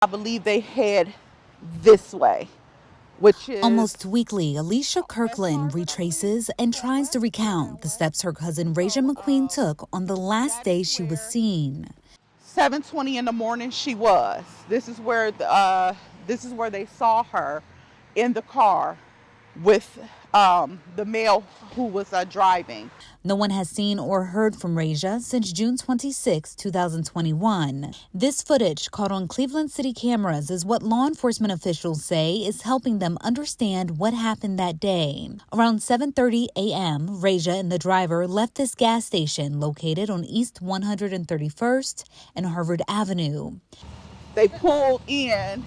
I believe they head this way, which is Almost weekly, Alicia Kirkland retraces and tries to recount the steps her cousin Rajah McQueen took on the last day she was seen. 7:20 in the morning. She was. This is where they saw her in the car with the male who was driving. No one has seen or heard from Rajah since June 26, 2021. This footage caught on Cleveland city cameras is what law enforcement officials say is helping them understand what happened that day. Around 7:30 a.m., Rajah and the driver left this gas station located on East 131st and Harvard Avenue. They pulled in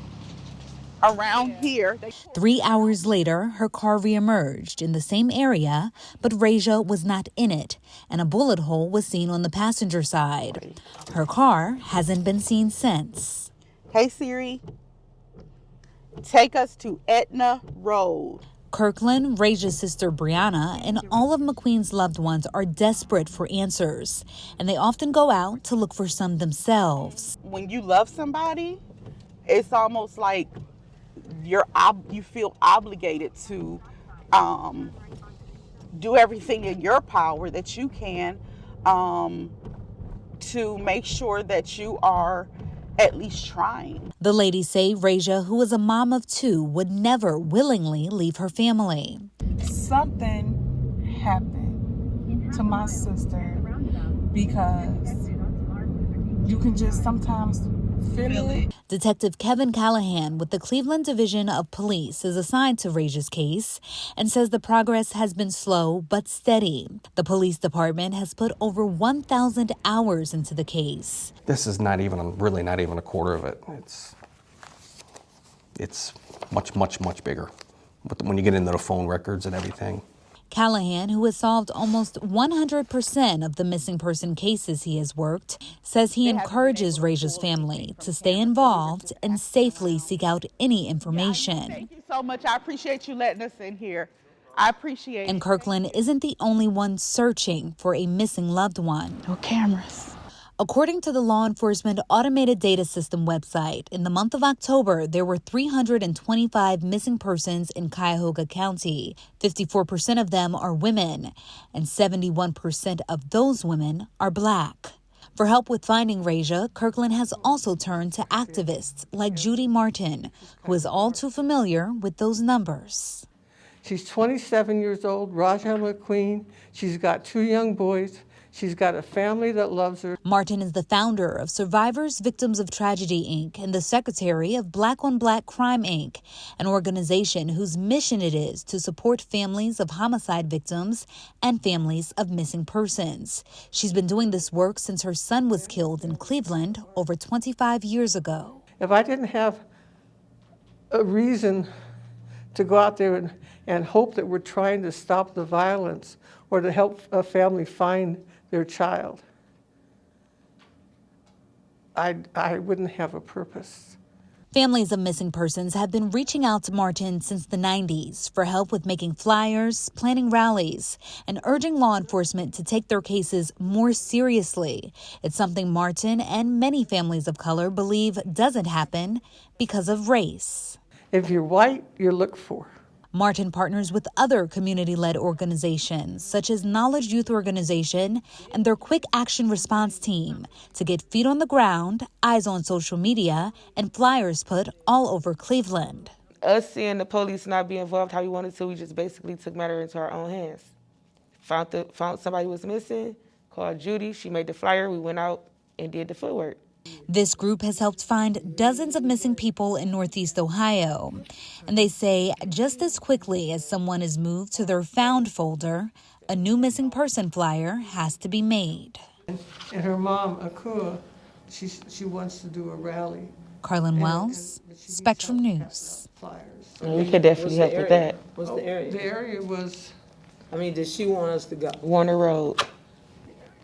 around here. 3 hours later, her car reemerged in the same area, but Rajah was not in it, and a bullet hole was seen on the passenger side. Her car hasn't been seen since. Hey Siri, take us to Etna Road. Kirkland, Rajah's sister Brianna, and all of McQueen's loved ones are desperate for answers, and they often go out to look for some themselves. When you love somebody, it's almost like you feel obligated to do everything in your power that you can to make sure that you are at least trying. The ladies say Rajah, who is a mom of 2, would never willingly leave her family. Something happened to my sister because you can just sometimes feel it. Detective Kevin Callahan with the Cleveland Division of Police is assigned to Rajah's case and says the progress has been slow but steady. The police department has put over 1,000 hours into the case. This is not even a quarter of it. It's much bigger. But when you get into the phone records and everything. Callahan, who has solved almost 100% of the missing person cases he has worked, says he encourages Rajah's family to stay involved and safely seek out any information. Thank you so much. I appreciate you letting us in here. I appreciate it. And Kirkland isn't the only one searching for a missing loved one. No cameras. According to the Law Enforcement Automated Data System website, in the month of October, there were 325 missing persons in Cuyahoga County. 54% of them are women, and 71% of those women are Black. For help with finding Rajah, Kirkland has also turned to activists like Judy Martin, who is all too familiar with those numbers. She's 27 years old, Rajah McQueen. She's got 2 young boys. She's got a family that loves her. Martin is the founder of Survivors Victims of Tragedy, Inc. and the secretary of Black on Black Crime, Inc., an organization whose mission it is to support families of homicide victims and families of missing persons. She's been doing this work since her son was killed in Cleveland over 25 years ago. If I didn't have a reason to go out there and hope that we're trying to stop the violence or to help a family find their child, I wouldn't have a purpose. Families of missing persons have been reaching out to Martin since the 90s for help with making flyers, planning rallies, and urging law enforcement to take their cases more seriously. It's something Martin and many families of color believe doesn't happen because of race. If you're white, you're looked for. Martin partners with other community-led organizations, such as Knowledge Youth Organization and their Quick Action Response Team, to get feet on the ground, eyes on social media, and flyers put all over Cleveland. Us seeing the police not be involved how we wanted to, we just basically took matters into our own hands. Found somebody was missing, called Judy, she made the flyer, we went out and did the footwork. This group has helped find dozens of missing people in Northeast Ohio. And they say just as quickly as someone is moved to their found folder, a new missing person flyer has to be made. And her mom, Akua, she wants to do a rally. Carlin Wells, Spectrum News. We could definitely help with that. What's the area? The area was... I mean, did she want us to go? Warner Road.